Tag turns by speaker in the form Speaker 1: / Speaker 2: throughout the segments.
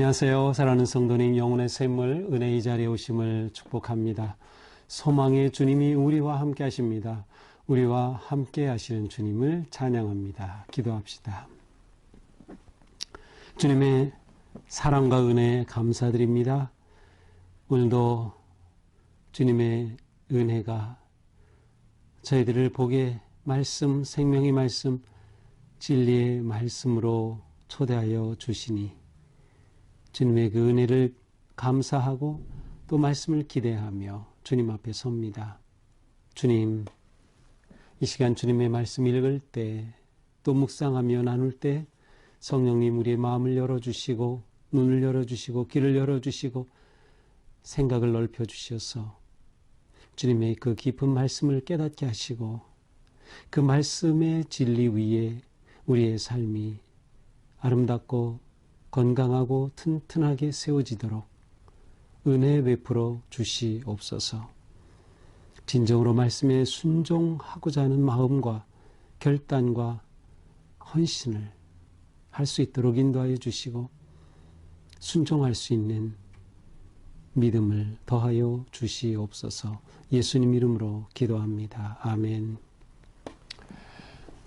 Speaker 1: 안녕하세요. 사랑하는 성도님, 영혼의 샘물 은혜의 자리에 오심을 축복합니다. 소망의 주님이 우리와 함께 하십니다. 우리와 함께 하시는 주님을 찬양합니다. 기도합시다. 주님의 사랑과 은혜 감사드립니다. 오늘도 주님의 은혜가 저희들을 복의 말씀, 생명의 말씀, 진리의 말씀으로 초대하여 주시니 주님의 그 은혜를 감사하고 또 말씀을 기대하며 주님 앞에 섭니다. 주님, 이 시간 주님의 말씀 읽을 때 또 묵상하며 나눌 때 성령님 우리의 마음을 열어주시고 눈을 열어주시고 귀를 열어주시고 생각을 넓혀주셔서 주님의 그 깊은 말씀을 깨닫게 하시고 그 말씀의 진리 위에 우리의 삶이 아름답고 건강하고 튼튼하게 세워지도록 은혜 베풀어 주시옵소서. 진정으로 말씀에 순종하고자 하는 마음과 결단과 헌신을 할 수 있도록 인도하여 주시고 순종할 수 있는 믿음을 더하여 주시옵소서. 예수님 이름으로 기도합니다. 아멘.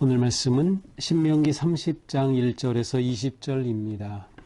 Speaker 1: 오늘 말씀은 신명기 30장 1절에서 20절입니다.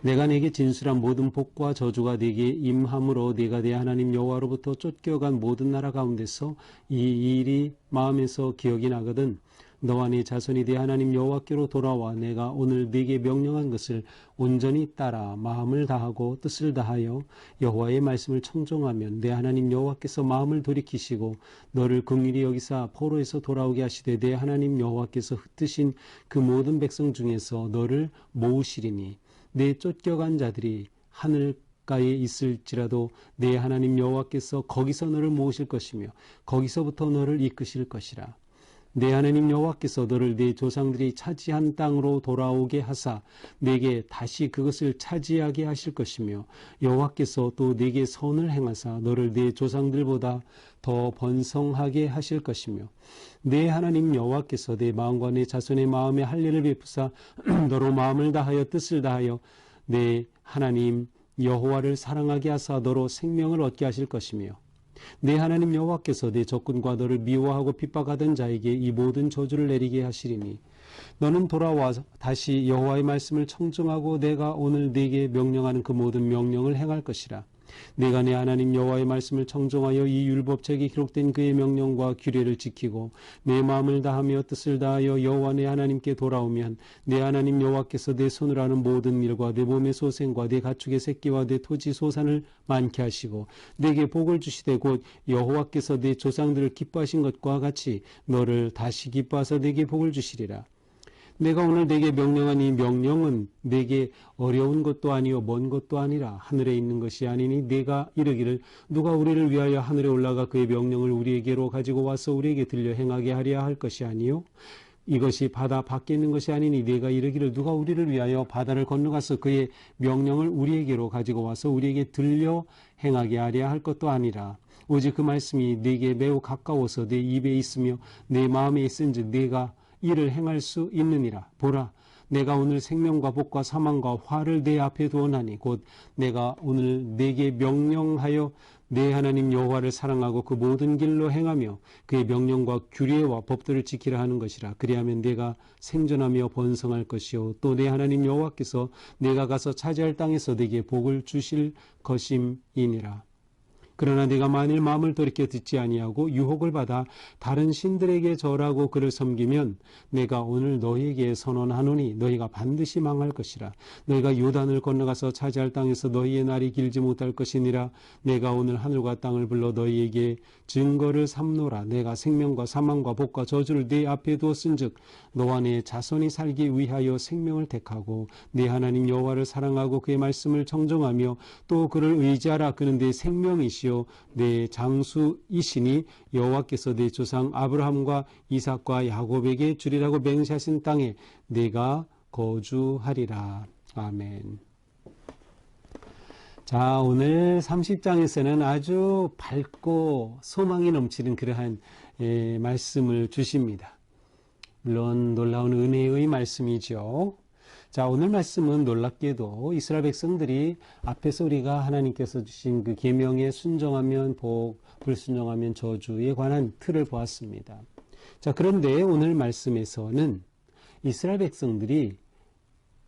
Speaker 1: 내가 내게 진술한 모든 복과 저주가 내게 임함으로 네가 내 하나님 여호와로부터 쫓겨간 모든 나라 가운데서 이 일이 마음에서 기억이 나거든 너와 네 자손이 네 하나님 여호와께로 돌아와 내가 오늘 네게 명령한 것을 온전히 따라 마음을 다하고 뜻을 다하여 여호와의 말씀을 청종하면 내 하나님 여호와께서 마음을 돌이키시고 너를 긍휼히 여기사 포로에서 돌아오게 하시되 내 하나님 여호와께서 흩으신 그 모든 백성 중에서 너를 모으시리니 내 쫓겨간 자들이 하늘가에 있을지라도 내 하나님 여호와께서 거기서 너를 모으실 것이며 거기서부터 너를 이끄실 것이라. 내 하나님 여호와께서 너를 네 조상들이 차지한 땅으로 돌아오게 하사 내게 다시 그것을 차지하게 하실 것이며 여호와께서 또 내게 선을 행하사 너를 네 조상들보다 더 번성하게 하실 것이며 내 하나님 여호와께서 내 마음과 내 자손의 마음에 할례를 베푸사 너로 마음을 다하여 뜻을 다하여 내 하나님 여호와를 사랑하게 하사 너로 생명을 얻게 하실 것이며 내 하나님 여호와께서 내 적군과 너를 미워하고 핍박하던 자에게 이 모든 저주를 내리게 하시리니 너는 돌아와 다시 여호와의 말씀을 청정하고 내가 오늘 네게 명령하는 그 모든 명령을 행할 것이라. 내가 내 하나님 여호와의 말씀을 청정하여 이 율법책에 기록된 그의 명령과 규례를 지키고 내 마음을 다하며 뜻을 다하여 여호와 내 하나님께 돌아오면 내 하나님 여호와께서 내 손으로 하는 모든 일과 내 몸의 소생과 내 가축의 새끼와 내 토지 소산을 많게 하시고 내게 복을 주시되 곧 여호와께서 내 조상들을 기뻐하신 것과 같이 너를 다시 기뻐하사 내게 복을 주시리라. 내가 오늘 내게 명령한 이 명령은 내게 어려운 것도 아니요 먼 것도 아니라 하늘에 있는 것이 아니니 내가 이르기를 누가 우리를 위하여 하늘에 올라가 그의 명령을 우리에게로 가지고 와서 우리에게 들려 행하게 하랴 할 것이 아니요 이것이 바다 밖에 있는 것이 아니니 내가 이르기를 누가 우리를 위하여 바다를 건너가서 그의 명령을 우리에게로 가지고 와서 우리에게 들려 행하게 하랴 할 것도 아니라 오직 그 말씀이 네게 매우 가까워서 내 입에 있으며 내 마음에 있은즉 내가 이를 행할 수 있느니라. 보라, 내가 오늘 생명과 복과 사망과 화를 내 앞에 두어나니 곧 내가 오늘 네게 명령하여 내 하나님 여호와를 사랑하고 그 모든 길로 행하며 그의 명령과 규례와 법도를 지키라 하는 것이라. 그리하면 내가 생존하며 번성할 것이요 또 내 하나님 여호와께서 내가 가서 차지할 땅에서 네게 복을 주실 것임이니라. 그러나 내가 만일 마음을 돌이켜 듣지 아니하고 유혹을 받아 다른 신들에게 절하고 그를 섬기면 내가 오늘 너희에게 선언하노니 너희가 반드시 망할 것이라. 너희가 요단을 건너가서 차지할 땅에서 너희의 날이 길지 못할 것이니라. 내가 오늘 하늘과 땅을 불러 너희에게 증거를 삼노라. 내가 생명과 사망과 복과 저주를 네 앞에 두었은즉 너와 내 자손이 살기 위하여 생명을 택하고 네 하나님 여호와를 사랑하고 그의 말씀을 청정하며 또 그를 의지하라. 그는 내 생명이시오 내 장수이시니 여호와께서 내 조상 아브라함과 이삭과 야곱에게 주리라고 맹세하신 땅에 내가 거주하리라. 아멘. 자, 오늘 30장에서는 아주 밝고 소망이 넘치는 그러한 말씀을 주십니다. 물론 놀라운 은혜의 말씀이죠. 자, 오늘 말씀은 놀랍게도 이스라엘 백성들이 앞에서 우리가 하나님께서 주신 그 계명에 순종하면 복, 불순종하면 저주에 관한 틀을 보았습니다. 자, 그런데 오늘 말씀에서는 이스라엘 백성들이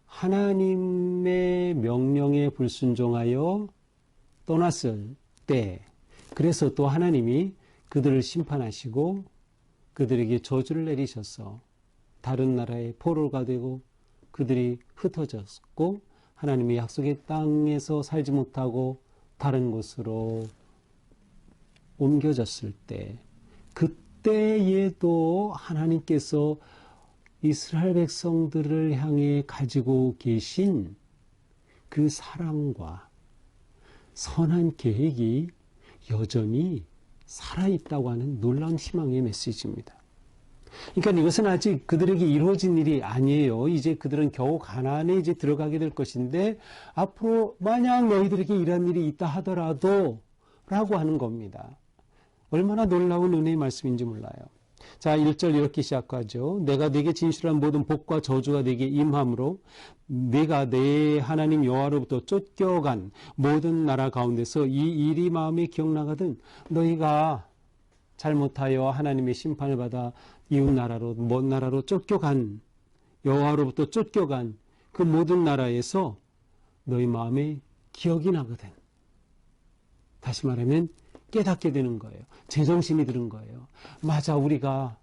Speaker 1: 하나님의 명령에 불순종하여 떠났을 때, 그래서 또 하나님이 그들을 심판하시고 그들에게 저주를 내리셔서 다른 나라의 포로가 되고 그들이 흩어졌고 하나님의 약속의 땅에서 살지 못하고 다른 곳으로 옮겨졌을 때, 그때에도 하나님께서 이스라엘 백성들을 향해 가지고 계신 그 사랑과 선한 계획이 여전히 살아있다고 하는 놀라운 희망의 메시지입니다. 그러니까 이것은 아직 그들에게 이루어진 일이 아니에요. 이제 그들은 겨우 가나안에 이제 들어가게 될 것인데, 앞으로 만약 너희들에게 이런 일이 있다 하더라도 라고 하는 겁니다. 얼마나 놀라운 은혜의 말씀인지 몰라요. 자, 1절 이렇게 시작하죠. 내가 네게 진실한 모든 복과 저주가 네게 임함으로 네가 내 하나님 여호와로부터 쫓겨간 모든 나라 가운데서 이 일이 마음에 기억나거든 너희가 잘못하여 하나님의 심판을 받아 이웃 나라로, 먼 나라로 쫓겨간, 여호와로부터 쫓겨간 그 모든 나라에서 너희 마음에 기억이 나거든. 다시 말하면 깨닫게 되는 거예요. 제정신이 드는 거예요. 맞아, 우리가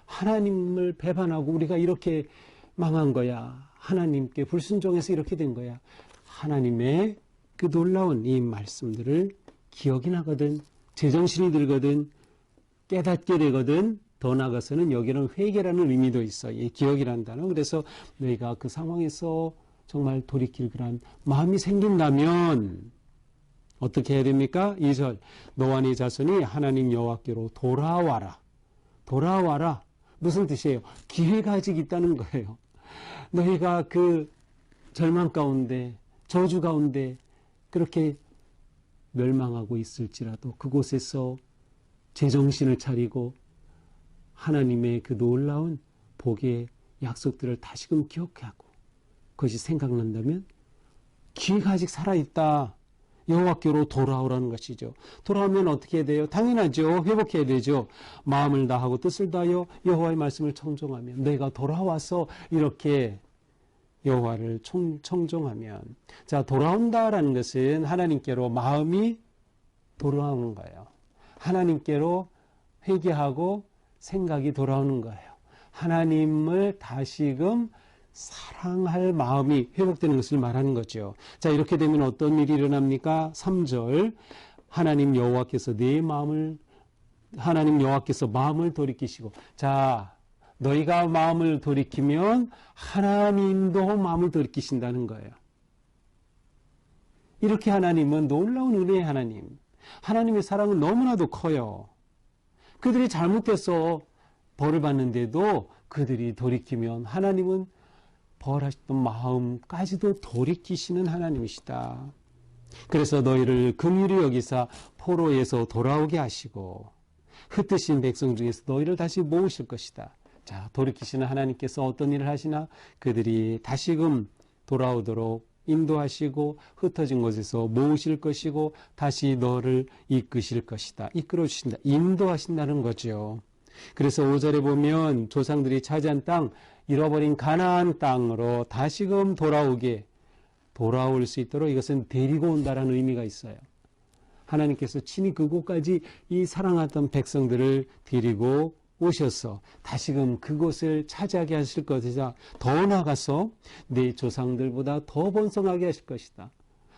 Speaker 1: 하나님을 배반하고 우리가 이렇게 망한 거야. 하나님께 불순종해서 이렇게 된 거야. 하나님의 그 놀라운 이 말씀들을 기억이 나거든. 제정신이 들거든. 깨닫게 되거든. 더 나아가서는 여기는 회개라는 의미도 있어요. 이 기억이라는 단어. 그래서 너희가 그 상황에서 정말 돌이킬 그런 마음이 생긴다면 어떻게 해야 됩니까? 2절 너와 네 자손이 하나님 여호와께로 돌아와라. 돌아와라. 무슨 뜻이에요? 기회가 아직 있다는 거예요. 너희가 그 절망 가운데, 저주 가운데 그렇게 멸망하고 있을지라도 그곳에서 제정신을 차리고 하나님의 그 놀라운 복의 약속들을 다시금 기억하고 그것이 생각난다면 기회가 아직 살아있다. 여호와께로 돌아오라는 것이죠. 돌아오면 어떻게 돼요? 당연하죠. 회복해야 되죠. 마음을 다하고 뜻을 다하여 여호와의 말씀을 청종하면, 내가 돌아와서 이렇게 여호와를 청종하면, 자, 돌아온다라는 것은 하나님께로 마음이 돌아오는 거예요. 하나님께로 회개하고 생각이 돌아오는 거예요. 하나님을 다시금 사랑할 마음이 회복되는 것을 말하는 거죠. 자, 이렇게 되면 어떤 일이 일어납니까? 3절 하나님 여호와께서 하나님 여호와께서 마음을 돌이키시고, 자, 너희가 마음을 돌이키면 하나님도 마음을 돌이키신다는 거예요. 이렇게 하나님은 놀라운 은혜의 하나님, 하나님의 사랑은 너무나도 커요. 그들이 잘못해서 벌을 받는데도 그들이 돌이키면 하나님은 벌하셨던 마음까지도 돌이키시는 하나님이시다. 그래서 너희를 긍휼히 여기사 포로에서 돌아오게 하시고 흩으신 백성 중에서 너희를 다시 모으실 것이다. 자, 돌이키시는 하나님께서 어떤 일을 하시나? 그들이 다시금 돌아오도록 인도하시고 흩어진 곳에서 모으실 것이고 다시 너를 이끄실 것이다. 이끌어 주신다. 인도하신다는 거죠. 그래서 5절에 보면 조상들이 차지한 땅, 잃어버린 가나안 땅으로 다시금 돌아올 수 있도록 이것은 데리고 온다라는 의미가 있어요. 하나님께서 친히 그곳까지 이 사랑하던 백성들을 데리고 오셔서 다시금 그곳을 차지하게 하실 것이다. 더 나아가서 내 조상들보다 더 번성하게 하실 것이다.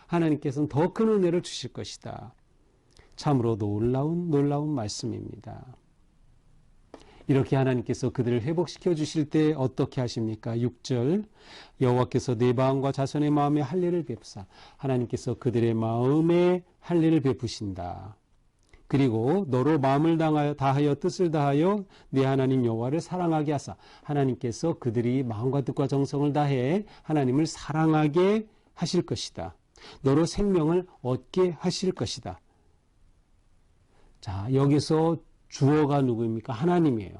Speaker 1: 하나님께서는 더 큰 은혜를 주실 것이다. 참으로 놀라운 말씀입니다. 이렇게 하나님께서 그들을 회복시켜 주실 때 어떻게 하십니까? 6절 여호와께서 네 마음과 자손의 마음에 할례를 베푸사 하나님께서 그들의 마음에 할례를 베푸신다. 그리고 너로 마음을 다하여 뜻을 다하여 네 하나님 여호와를 사랑하게 하사 하나님께서 그들이 마음과 뜻과 정성을 다해 하나님을 사랑하게 하실 것이다. 너로 생명을 얻게 하실 것이다. 자, 여기서 주어가 누구입니까? 하나님이에요.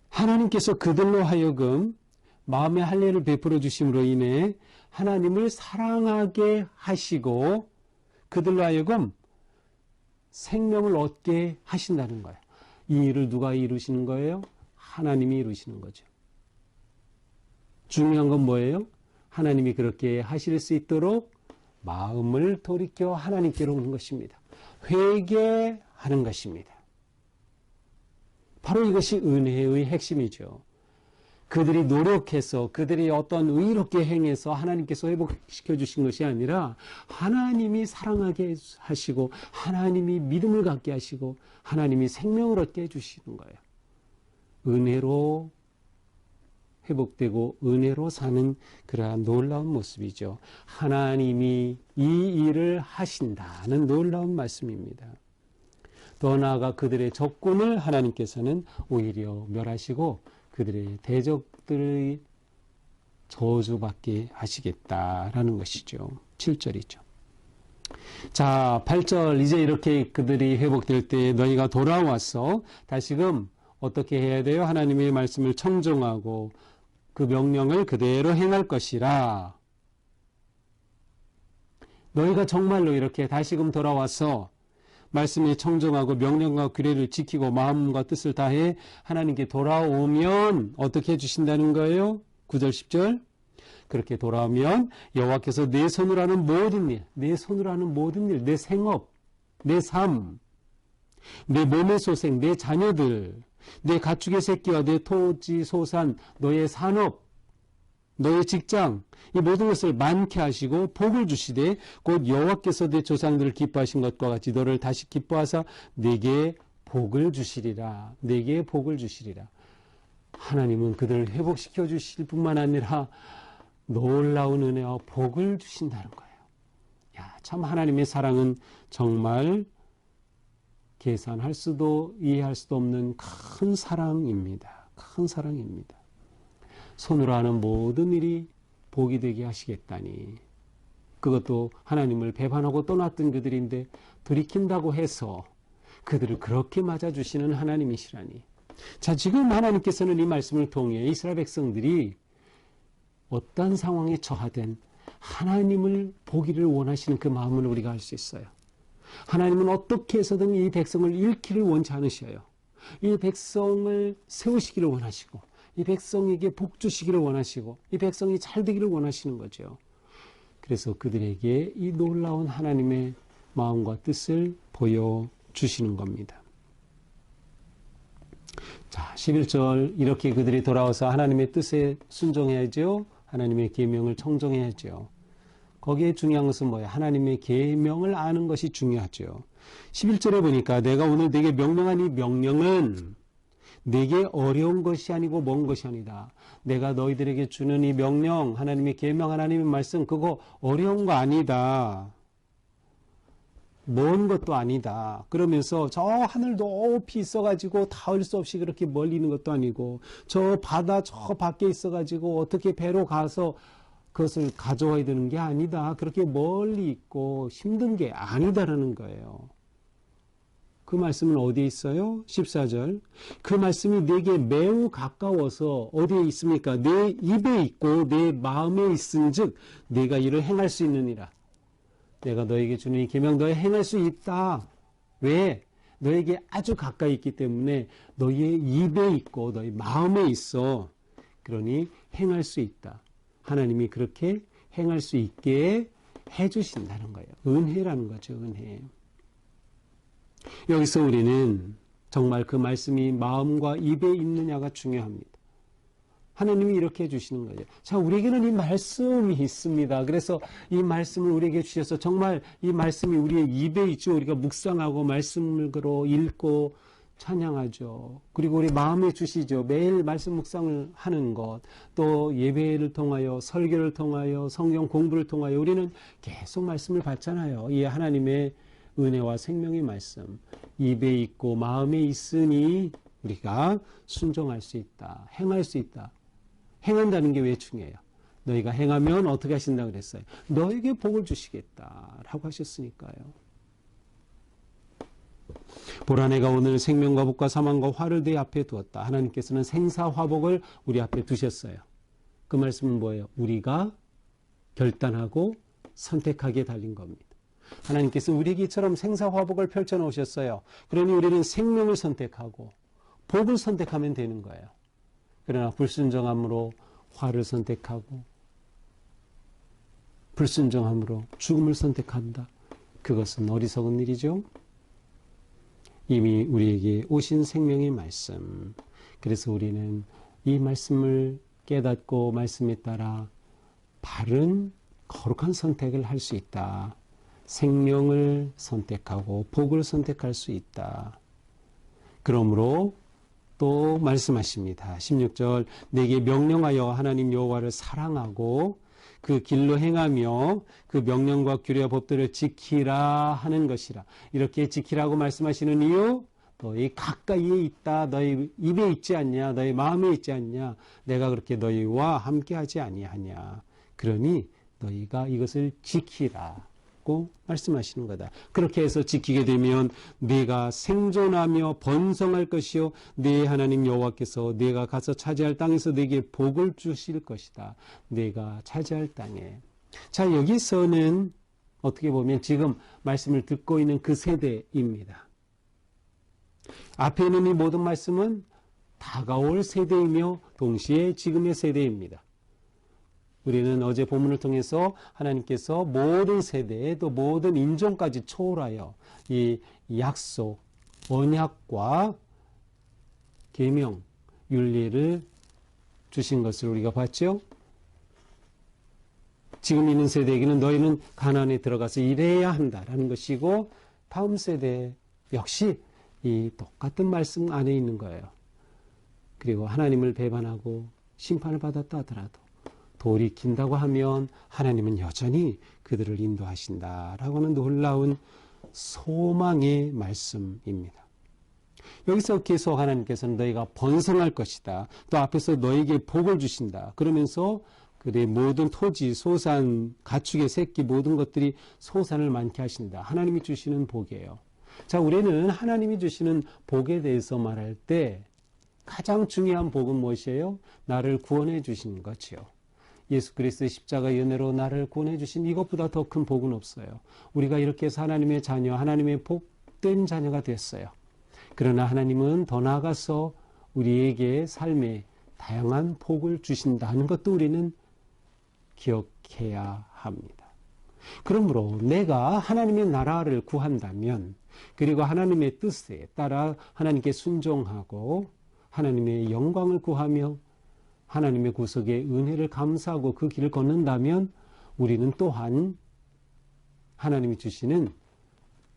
Speaker 1: 하나님께서 그들로 하여금 마음의 할례를 베풀어 주심으로 인해 하나님을 사랑하게 하시고 그들로 하여금 생명을 얻게 하신다는 거예요. 이 일을 누가 이루시는 거예요? 하나님이 이루시는 거죠. 중요한 건 뭐예요? 하나님이 그렇게 하실 수 있도록 마음을 돌이켜 하나님께로 오는 것입니다. 회개하는 것입니다. 바로 이것이 은혜의 핵심이죠. 그들이 노력해서 그들이 어떤 의롭게 행해서 하나님께서 회복시켜 주신 것이 아니라 하나님이 사랑하게 하시고 하나님이 믿음을 갖게 하시고 하나님이 생명을 얻게 해주시는 거예요. 은혜로 회복되고 은혜로 사는 그러한 놀라운 모습이죠. 하나님이 이 일을 하신다는 놀라운 말씀입니다. 더 나아가 그들의 적군을 하나님께서는 오히려 멸하시고 그들의 대적들의 저주받게 하시겠다라는 것이죠. 7절이죠. 자, 8절 이제 이렇게 그들이 회복될 때 너희가 돌아와서 다시금 어떻게 해야 돼요? 하나님의 말씀을 청종하고 그 명령을 그대로 행할 것이라. 너희가 정말로 이렇게 다시금 돌아와서 말씀에 청종하고 명령과 규례를 지키고 마음과 뜻을 다해 하나님께 돌아오면 어떻게 해주신다는 거예요? 9절 10절 그렇게 돌아오면 여호와께서 내 손으로 하는 모든 일, 내 손으로 하는 모든 일, 내 생업, 내 삶, 내 몸의 소생, 내 자녀들, 내 가축의 새끼와 내 토지 소산, 너의 산업, 너의 직장, 이 모든 것을 많게 하시고 복을 주시되 곧 여호와께서 내 조상들을 기뻐하신 것과 같이 너를 다시 기뻐하사 내게 복을 주시리라. 내게 복을 주시리라. 하나님은 그들을 회복시켜 주실 뿐만 아니라 놀라운 은혜와 복을 주신다는 거예요. 야, 참 하나님의 사랑은 정말 계산할 수도 이해할 수도 없는 큰 사랑입니다. 큰 사랑입니다. 손으로 하는 모든 일이 복이 되게 하시겠다니. 그것도 하나님을 배반하고 떠났던 그들인데 돌이킨다고 해서 그들을 그렇게 맞아주시는 하나님이시라니. 자, 지금 하나님께서는 이 말씀을 통해 이스라엘 백성들이 어떤 상황에 처하든 하나님을 보기를 원하시는 그 마음을 우리가 알 수 있어요. 하나님은 어떻게 해서든 이 백성을 잃기를 원치 않으셔요. 이 백성을 세우시기를 원하시고 이 백성에게 복 주시기를 원하시고 이 백성이 잘 되기를 원하시는 거죠. 그래서 그들에게 이 놀라운 하나님의 마음과 뜻을 보여주시는 겁니다. 자, 11절 이렇게 그들이 돌아와서 하나님의 뜻에 순종해야죠. 하나님의 계명을 청정해야죠. 거기에 중요한 것은 뭐예요? 하나님의 계명을 아는 것이 중요하죠. 11절에 보니까 내가 오늘 네게 명령한 이 명령은 내게 어려운 것이 아니고 먼 것이 아니다. 내가 너희들에게 주는 이 명령, 하나님의 계명, 하나님의 말씀, 그거 어려운 거 아니다. 먼 것도 아니다. 그러면서 저 하늘 높이 있어가지고 닿을 수 없이 그렇게 멀리 있는 것도 아니고 저 바다 저 밖에 있어가지고 어떻게 배로 가서 그것을 가져와야 되는 게 아니다. 그렇게 멀리 있고 힘든 게 아니다라는 거예요. 그 말씀은 어디에 있어요? 14절. 그 말씀이 내게 매우 가까워서 어디에 있습니까? 내 입에 있고 내 마음에 있은즉 내가 이를 행할 수 있느니라. 내가 너에게 주는 이 계명 너에 행할 수 있다. 왜? 너에게 아주 가까이 있기 때문에 너의 입에 있고 너의 마음에 있어. 그러니 행할 수 있다. 하나님이 그렇게 행할 수 있게 해주신다는 거예요. 은혜라는 거죠. 은혜. 여기서 우리는 정말 그 말씀이 마음과 입에 있느냐가 중요합니다. 하나님이 이렇게 해주시는 거죠. 자, 우리에게는 이 말씀이 있습니다. 그래서 이 말씀을 우리에게 주셔서 정말 이 말씀이 우리의 입에 있죠. 우리가 묵상하고 말씀으로 읽고 찬양하죠. 그리고 우리 마음에 주시죠. 매일 말씀 묵상을 하는 것, 또 예배를 통하여 설교를 통하여 성경 공부를 통하여 우리는 계속 말씀을 받잖아요. 이 하나님의 은혜와 생명의 말씀 입에 있고 마음에 있으니 우리가 순종할 수 있다. 행할 수 있다. 행한다는 게 왜 중요해요? 너희가 행하면 어떻게 하신다고 그랬어요? 너에게 복을 주시겠다라고 하셨으니까요. 보라 내가 오늘 생명과 복과 사망과 화를 내 앞에 두었다. 하나님께서는 생사화복을 우리 앞에 두셨어요. 그 말씀은 뭐예요? 우리가 결단하고 선택하기에 달린 겁니다. 하나님께서 우리에게 이처럼 생사화복을 펼쳐놓으셨어요. 그러니 우리는 생명을 선택하고 복을 선택하면 되는 거예요. 그러나 불순종함으로 화를 선택하고 불순종함으로 죽음을 선택한다. 그것은 어리석은 일이죠. 이미 우리에게 오신 생명의 말씀. 그래서 우리는 이 말씀을 깨닫고 말씀에 따라 바른 거룩한 선택을 할 수 있다. 생명을 선택하고 복을 선택할 수 있다. 그러므로 또 말씀하십니다. 16절 내게 명령하여 하나님 여호와를 사랑하고 그 길로 행하며 그 명령과 규례와 법들을 지키라 하는 것이라. 이렇게 지키라고 말씀하시는 이유, 너희 가까이에 있다. 너희 입에 있지 않냐. 너희 마음에 있지 않냐. 내가 그렇게 너희와 함께하지 아니하냐. 그러니 너희가 이것을 지키라고 말씀하시는 거다. 그렇게 해서 지키게 되면 네가 생존하며 번성할 것이요 네 하나님 여호와께서 네가 가서 차지할 땅에서 네게 복을 주실 것이다. 네가 차지할 땅에. 자, 여기서는 어떻게 보면 지금 말씀을 듣고 있는 그 세대입니다. 앞에 있는 이 모든 말씀은 다가올 세대이며 동시에 지금의 세대입니다. 우리는 어제 본문을 통해서 하나님께서 모든 세대에 또 모든 인종까지 초월하여 이 약속, 언약과 계명, 윤리를 주신 것을 우리가 봤죠. 지금 있는 세대에게는 너희는 가나안에 들어가서 일해야 한다라는 것이고 다음 세대 역시 이 똑같은 말씀 안에 있는 거예요. 그리고 하나님을 배반하고 심판을 받았다 하더라도 돌이킨다고 하면 하나님은 여전히 그들을 인도하신다라고 하는 놀라운 소망의 말씀입니다. 여기서 계속 하나님께서는 너희가 번성할 것이다. 또 앞에서 너희에게 복을 주신다. 그러면서 그의 모든 토지, 소산, 가축의 새끼 모든 것들이 소산을 많게 하신다. 하나님이 주시는 복이에요. 자, 우리는 하나님이 주시는 복에 대해서 말할 때 가장 중요한 복은 무엇이에요? 나를 구원해 주신 거지요. 예수 그리스도의 십자가 연회로 나를 구원해 주신 이것보다 더 큰 복은 없어요. 우리가 이렇게 해서 하나님의 자녀, 하나님의 복된 자녀가 됐어요. 그러나 하나님은 더 나아가서 우리에게 삶에 다양한 복을 주신다는 것도 우리는 기억해야 합니다. 그러므로 내가 하나님의 나라를 구한다면, 그리고 하나님의 뜻에 따라 하나님께 순종하고 하나님의 영광을 구하며 하나님의 구속의 은혜를 감사하고 그 길을 걷는다면 우리는 또한 하나님이 주시는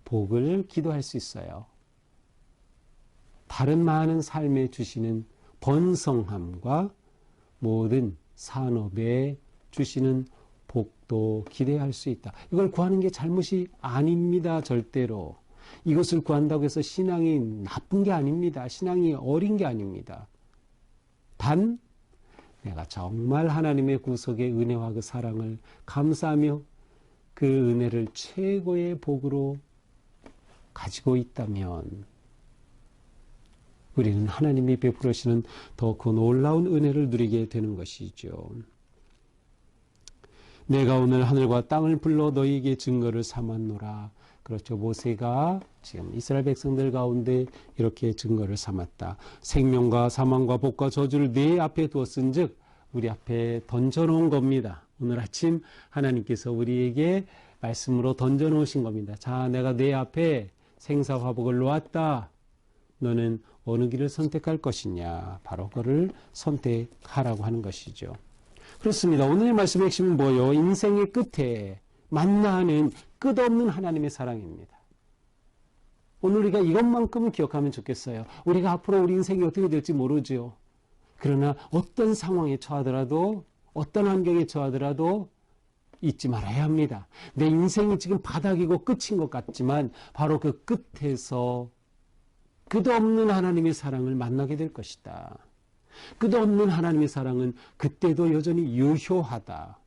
Speaker 1: 복을 기도할 수 있어요. 다른 많은 삶에 주시는 번성함과 모든 산업에 주시는 복도 기대할 수 있다. 이걸 구하는 게 잘못이 아닙니다. 절대로. 이것을 구한다고 해서 신앙이 나쁜 게 아닙니다. 신앙이 어린 게 아닙니다. 단 내가 정말 하나님의 구속의 은혜와 그 사랑을 감사하며 그 은혜를 최고의 복으로 가지고 있다면 우리는 하나님이 베풀으시는 더 그 놀라운 은혜를 누리게 되는 것이죠. 내가 오늘 하늘과 땅을 불러 너희에게 증거를 삼았노라. 그렇죠. 모세가 지금 이스라엘 백성들 가운데 이렇게 증거를 삼았다. 생명과 사망과 복과 저주를 네 앞에 두었은즉 우리 앞에 던져놓은 겁니다. 오늘 아침 하나님께서 우리에게 말씀으로 던져놓으신 겁니다. 자, 내가 네 앞에 생사화복을 놓았다. 너는 어느 길을 선택할 것이냐. 바로 그를 선택하라고 하는 것이죠. 그렇습니다. 오늘의 말씀의 핵심은 뭐예요? 인생의 끝에 만나는 끝없는 하나님의 사랑입니다. 오늘 우리가 이것만큼은 기억하면 좋겠어요. 우리가 앞으로 우리 인생이 어떻게 될지 모르죠. 그러나 어떤 상황에 처하더라도 어떤 환경에 처하더라도 잊지 말아야 합니다. 내 인생이 지금 바닥이고 끝인 것 같지만 바로 그 끝에서 끝없는 하나님의 사랑을 만나게 될 것이다. 끝없는 하나님의 사랑은 그때도 여전히 유효하다.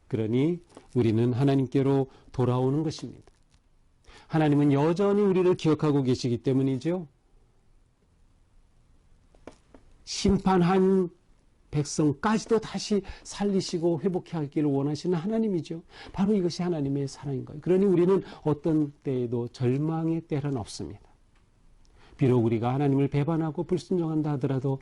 Speaker 1: 그러니 우리는 하나님께로 돌아오는 것입니다. 하나님은 여전히 우리를 기억하고 계시기 때문이죠. 심판한 백성까지도 다시 살리시고 회복해 하기를 원하시는 하나님이죠. 바로 이것이 하나님의 사랑인 거예요. 그러니 우리는 어떤 때에도 절망의 때는 없습니다. 비록 우리가 하나님을 배반하고 불순종한다 하더라도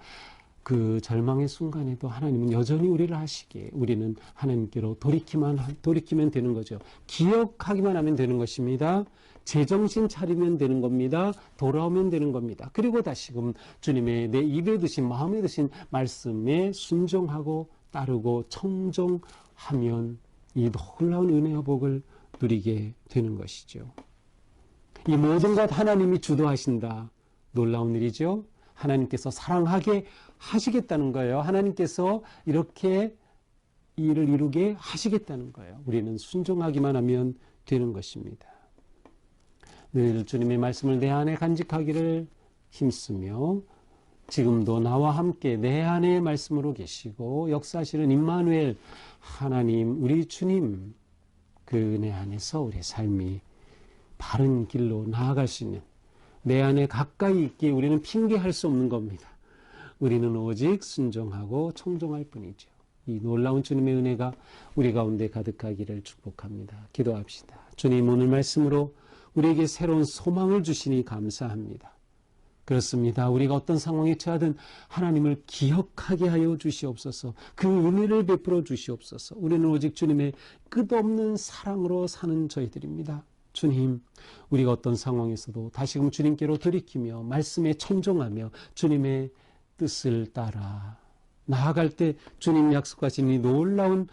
Speaker 1: 그 절망의 순간에도 하나님은 여전히 우리를 하시기에 우리는 하나님께로 돌이키면 되는 거죠. 기억하기만 하면 되는 것입니다. 제정신 차리면 되는 겁니다. 돌아오면 되는 겁니다. 그리고 다시금 주님의 내 입에 드신 마음에 드신 말씀에 순종하고 따르고 청종하면 이 놀라운 은혜와 복을 누리게 되는 것이죠. 이 모든 것 하나님이 주도하신다. 놀라운 일이죠. 하나님께서 사랑하게 하시겠다는 거예요. 하나님께서 이렇게 일을 이루게 하시겠다는 거예요. 우리는 순종하기만 하면 되는 것입니다. 늘 주님의 말씀을 내 안에 간직하기를 힘쓰며 지금도 나와 함께 내 안에 말씀으로 계시고 역사하시는 임마누엘 하나님 우리 주님 그 은혜 안에서 우리의 삶이 바른 길로 나아갈 수 있는 내 안에 가까이 있기에 우리는 핑계할 수 없는 겁니다. 우리는 오직 순종하고 청종할 뿐이죠. 이 놀라운 주님의 은혜가 우리 가운데 가득하기를 축복합니다. 기도합시다. 주님 오늘 말씀으로 우리에게 새로운 소망을 주시니 감사합니다. 그렇습니다. 우리가 어떤 상황에 처하든 하나님을 기억하게 하여 주시옵소서. 그 은혜를 베풀어 주시옵소서. 우리는 오직 주님의 끝없는 사랑으로 사는 저희들입니다. 주님, 우리가 어떤 상황에서도 다시금 주님께로 돌이키며 말씀에 청종하며 주님의 뜻을 따라 나아갈 때 주님 약속하신 이 놀라운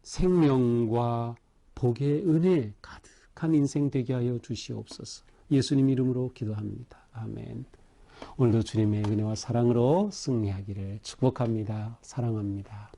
Speaker 1: 생명과 복의 은혜 가득한 인생 되게 하여 주시옵소서. 예수님 이름으로 기도합니다. 아멘. 오늘도 주님의 은혜와 사랑으로 승리하기를 축복합니다. 사랑합니다.